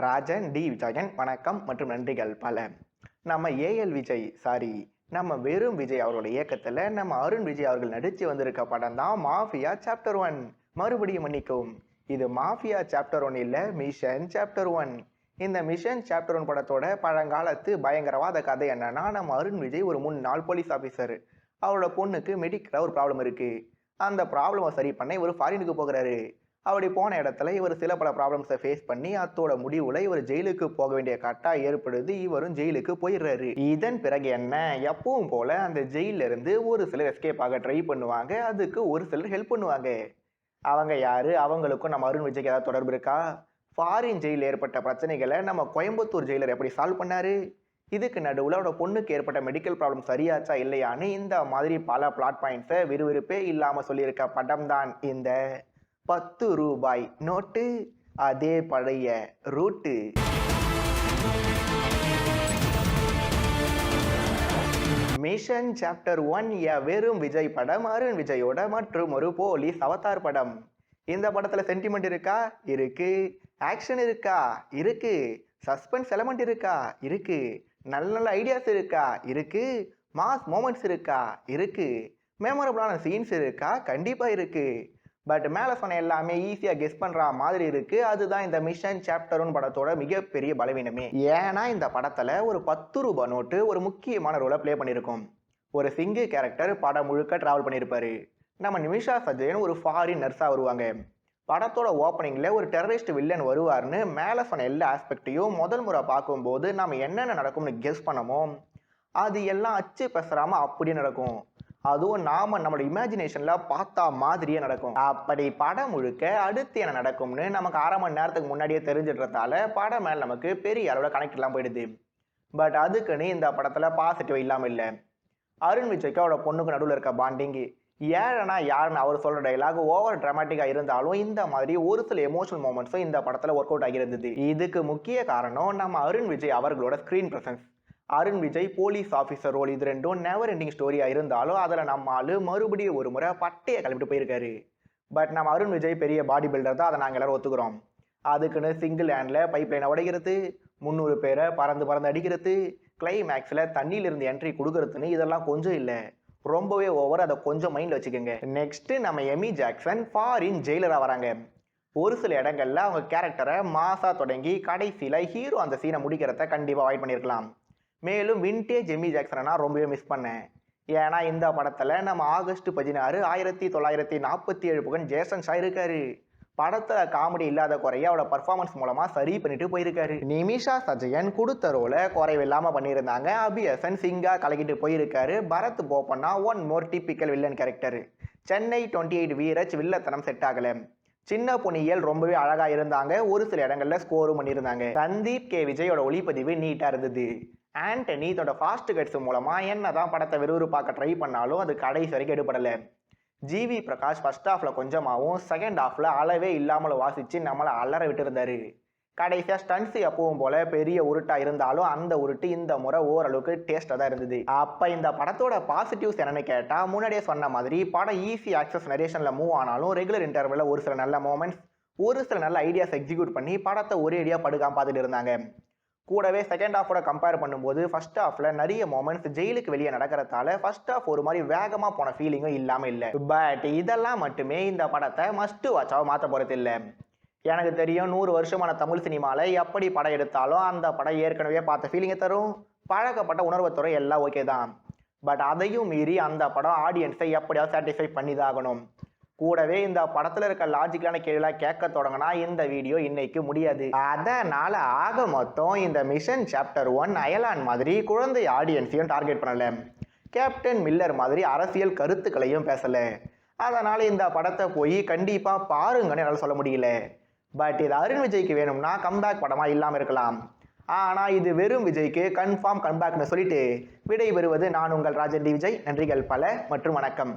Rajan D Vijayan வணக்கம் மற்றும் நன்றிகள் பல. நம்ம ஏஎல் விஜய் நம்ம வெறும் விஜய் அவரோட இயக்கத்தில் நம்ம அருண் விஜய் அவர்கள் நடித்து வந்திருக்க படம் தான் மாஃபியா சாப்டர் 1. மறுபடியும் மன்னிக்கவும், இது மாஃபியா சாப்டர் 1 இல்லை, மிஷன் சாப்டர் 1. இந்த மிஷன் சாப்டர் 1 படத்தோட பழங்காலத்து பயங்கரவாத கதை என்னன்னா, நம்ம அருண் விஜய் ஒரு முன்னாள் போலீஸ் ஆஃபீஸர். அவரோட பொண்ணுக்கு மெடிக்கலாக ஒரு ப்ராப்ளம் இருக்குது. அந்த ப்ராப்ளமை சரி பண்ண இவர் ஃபாரினுக்கு போகிறாரு. அப்படி போன இடத்துல இவர் சில பல ப்ராப்ளம்ஸை ஃபேஸ் பண்ணி அத்தோட முடிவில் இவர் ஜெயிலுக்கு போக வேண்டிய கட்டாயம் ஏற்படுது. இவரும் ஜெயிலுக்கு போயிடுறாரு. இதன் பிறகு என்ன, எப்பவும் போல அந்த ஜெயில இருந்து ஒரு சிலர் எஸ்கேப் ஆக ட்ரை பண்ணுவாங்க. அதுக்கு ஒரு சிலர் ஹெல்ப் பண்ணுவாங்க. அவங்க யாரு, அவங்களுக்கும் நம்ம அருண் விஜய்க்கு ஏதாவது தொடர்பு இருக்கா? ஃபாரின் ஜெயிலில் ஏற்பட்ட பிரச்சனைகளை நம்ம கோயம்புத்தூர் ஜெயிலர் எப்படி சால்வ் பண்ணாரு? இதுக்கு நடுவில் அவரோட பொண்ணுக்கு ஏற்பட்ட மெடிக்கல் ப்ராப்ளம் சரியாச்சா இல்லையான்னு இந்த மாதிரி பல பிளாட் பாயிண்ட்ஸை விறுவிறுப்பே இல்லாமல் சொல்லியிருக்க படம் தான் இந்த 10 ரூபாய் நோட்டு, அதே பழைய ரூட்டு. மிஷன் சாப்டர் 1 வெறும் விஜய் படம், அருண் விஜயோட மற்றும் ஒரு போலீஸ் அவதார் படம். இந்த படத்துல சென்டிமெண்ட் இருக்கா? இருக்கு. ஆக்ஷன் இருக்கா? இருக்கு. சஸ்பென்ஸ் எலமெண்ட் இருக்கா? இருக்கு. நல்ல நல்ல ஐடியாஸ் இருக்கா? இருக்கு. மாஸ் மோமெண்ட்ஸ் இருக்கா? இருக்கு. மெமரபிளான சீன்ஸ் இருக்கா? கண்டிப்பா இருக்கு. பட் மேலே சொன்ன எல்லாமே ஈஸியாக கெஸ் பண்ணுற மாதிரி இருக்குது. அதுதான் இந்த மிஷன் சாப்டர் 1 படத்தோட மிகப்பெரிய பலவீனமே. ஏன்னா இந்த படத்தில் ஒரு 10 ரூபாய் நோட்டு ஒரு முக்கியமான ரோலை ப்ளே பண்ணியிருக்கோம். ஒரு சிங்கிள் கேரக்டர் படம் முழுக்க ட்ராவல் பண்ணியிருப்பாரு. நம்ம நிமிஷா சஜயன் ஒரு ஃபாரின் நர்ஸாக வருவாங்க. படத்தோட ஓப்பனிங்கில் ஒரு டெரரிஸ்ட் வில்லன் வருவார்னு மேலே சொன்ன எல்லா ஆஸ்பெக்டையும் முதல் முறை பார்க்கும்போது நம்ம என்னென்ன நடக்கும்னு கெஸ் பண்ணமோ அது எல்லாம் அச்சு பேசுறாமல் அப்படியே நடக்கும். அதுவும் நாம நம்மளோட இமேஜினேஷன்ல பார்த்தா மாதிரியே நடக்கும். அப்படி படம் முழுக்க அடுத்து என்ன நடக்கும்னு நமக்கு 1/2 மணி நேரத்துக்கு முன்னாடியே தெரிஞ்சிடுறதால படம் மேல நமக்கு பெரிய அளவில் கனெக்ட் எல்லாம் போயிடுது. பட் அதுக்குன்னு இந்த படத்துல பாசிட்டிவ் இல்லாம இல்லை. அருண் விஜய்க்கு அவரோட பொண்ணுக்கு நடுவில் இருக்க பாண்டிங், ஏழனா யாருன்னு அவர் சொல்ற டைலாக் ஓவர் டிராமாட்டிக்கா இருந்தாலும் இந்த மாதிரி ஒரு சில எமோஷனல் மூமெண்ட்ஸும் இந்த படத்துல ஒர்க் அவுட் ஆகியிருந்தது. இதுக்கு முக்கிய காரணம் நம்ம அருண் விஜய் அவர்களோட screen presence. Arun Vijay police officer role, இது ரெண்டும் நெவர் எண்டிங் ஸ்டோரியாக இருந்தாலும் அதில் நம்ம ஆளு மறுபடியும் ஒரு முறை பட்டையை கிளம்பிட்டு போயிருக்காரு. பட் நம்ம அருண் விஜய் பெரிய பாடி பில்டர் தான், அதை நாங்கள் எல்லாரும் ஒத்துக்கிறோம். அதுக்குன்னு சிங்கிள் ஹேண்டில் பைப் லைனை உடைக்கிறது, 300 பேரை பறந்து அடிக்கிறது, கிளைமேக்ஸில் தண்ணியிலிருந்து என்ட்ரி கொடுக்கறதுன்னு இதெல்லாம் கொஞ்சம் இல்லை, ரொம்பவே ஓவர். அதை கொஞ்சம் மைண்டில் வச்சுக்கோங்க. நெக்ஸ்ட் நம்ம எமி ஜாக்சன் ஃபாரின் ஜெயிலராக வராங்க. ஒரு சில இடங்கள்ல அவங்க கேரக்டரை மாசா தொடங்கி கடைசியில் ஹீரோ அந்த சீனை முடிக்கிறத கண்டிப்பாக அவாய்ட் பண்ணியிருக்கலாம். மேலும் வின்டேஜ் எமி ஜாக்சனை நான் ரொம்பவே மிஸ் பண்ணேன். ஏன்னா இந்த படத்தில் நம்ம ஆகஸ்ட் 16, 1947 புகன் ஜேசன் ஷா இருக்காரு. படத்தில் காமெடி இல்லாத குறைய அவரோட பர்ஃபார்மன்ஸ் மூலமாக சரி பண்ணிட்டு போயிருக்காரு. நிமிஷா சஜயன் கொடுத்த ரோலை குறைவில்லாமல் பண்ணியிருந்தாங்க. அபியசன் சிங்கா கலக்கிட்டு போயிருக்காரு. Bharath Boppanna one more typical villain character. Chennai 28 வீரச் வில்லத்தனம் செட் ஆகலை. சின்ன பொன்னியல் ரொம்பவே அழகாக இருந்தாங்க. ஒரு சில இடங்களில் ஸ்கோரும் பண்ணியிருந்தாங்க. சந்தீப் கே விஜயோட ஒளிப்பதிவு நீட்டாக இருந்தது. ஆண்டனி தன்னோட ஃபாஸ்ட் கட்ஸ் மூலமாக என்னதான் படத்தை விறுவிறுப்பாக்க ட்ரை பண்ணாலும் அது கடைசி வரைக்கும் எடுபடலை. ஜிவி பிரகாஷ் ஃபர்ஸ்ட் ஹாஃபில் கொஞ்சமாகவும் செகண்ட் ஹாஃபில் அளவே இல்லாமல் வாசித்து நம்மளை அலற விட்டுருந்தாரு. கடைசியாக ஸ்டன்ஸ் எப்பவும் போல பெரிய உருட்டாக இருந்தாலும் அந்த உருட்டு இந்த முறை ஓரளவுக்கு டேஸ்ட்டாக தான் இருந்தது. அப்போ இந்த படத்தோட பாசிட்டிவ்ஸ் என்னன்னு கேட்டால், முன்னாடியே சொன்ன மாதிரி படம் ஈஸி ஆக்சஸ் நரேஷனில் மூவ் ஆனாலும் ரெகுலர் இன்டர்வலில் ஒரு சில நல்ல மூமெண்ட்ஸ், ஒரு சில நல்ல ஐடியாஸ் எக்ஸிக்யூட் பண்ணி படத்தை ஒரே ஐடியா படுக்காம பார்த்துட்டு இருந்தாங்க. கூடவே செகண்ட் ஹாஃபோட கம்பேர் பண்ணும்போது ஃபர்ஸ்ட் ஹாஃபில் நிறைய மொமெண்ட்ஸ் ஜெயிலுக்கு வெளியே நடக்கிறதால ஃபர்ஸ்ட் ஹாஃப் ஒரு மாதிரி வேகமாக போன ஃபீலிங்கும் இல்லாமல் இல்லை. பட் இதெல்லாம் மட்டுமே இந்த படத்தை மஸ்ட் வாட்சாக மாற்ற போகிறது இல்லை. எனக்கு தெரியும் 100 வருஷமான தமிழ் சினிமாவில் எப்படி படம் எடுத்தாலும் அந்த படம் ஏற்கனவே பார்த்த ஃபீலிங்கை தரும், பழக்கப்பட்ட உணர்வை தரும், எல்லாம் ஓகே தான். பட் அதையும் மீறி அந்த படம் ஆடியன்ஸை எப்படியாவது சாட்டிஸ்ஃபை பண்ணி தான் ஆகணும். கூடவே இந்த படத்தில் இருக்க லாஜிக்கான கேள்விலாம் கேட்க தொடங்கினா இந்த வீடியோ இன்னைக்கு முடியாது. அதனால ஆக மொத்தம் இந்த மிஷன் சாப்டர் 1 அயலான் மாதிரி குழந்தை ஆடியன்ஸையும் டார்கெட் பண்ணலை, கேப்டன் மில்லர் மாதிரி அரசியல் கருத்துக்களையும் பேசலை. அதனால இந்த படத்தை போய் கண்டிப்பாக பாருங்கன்னு என்னால் சொல்ல முடியல. பட் இது அருண் விஜய்க்கு வேணும்னா கம்பேக் படமாக இல்லாமல் இருக்கலாம். ஆனால் இது வெறும் விஜய்க்கு கன்ஃபார்ம் கம்பேக்னு சொல்லிட்டு விடை பெறுவது நான் உங்கள் ராஜன் டி விஜய். நன்றிகள் பல மற்றும் வணக்கம்.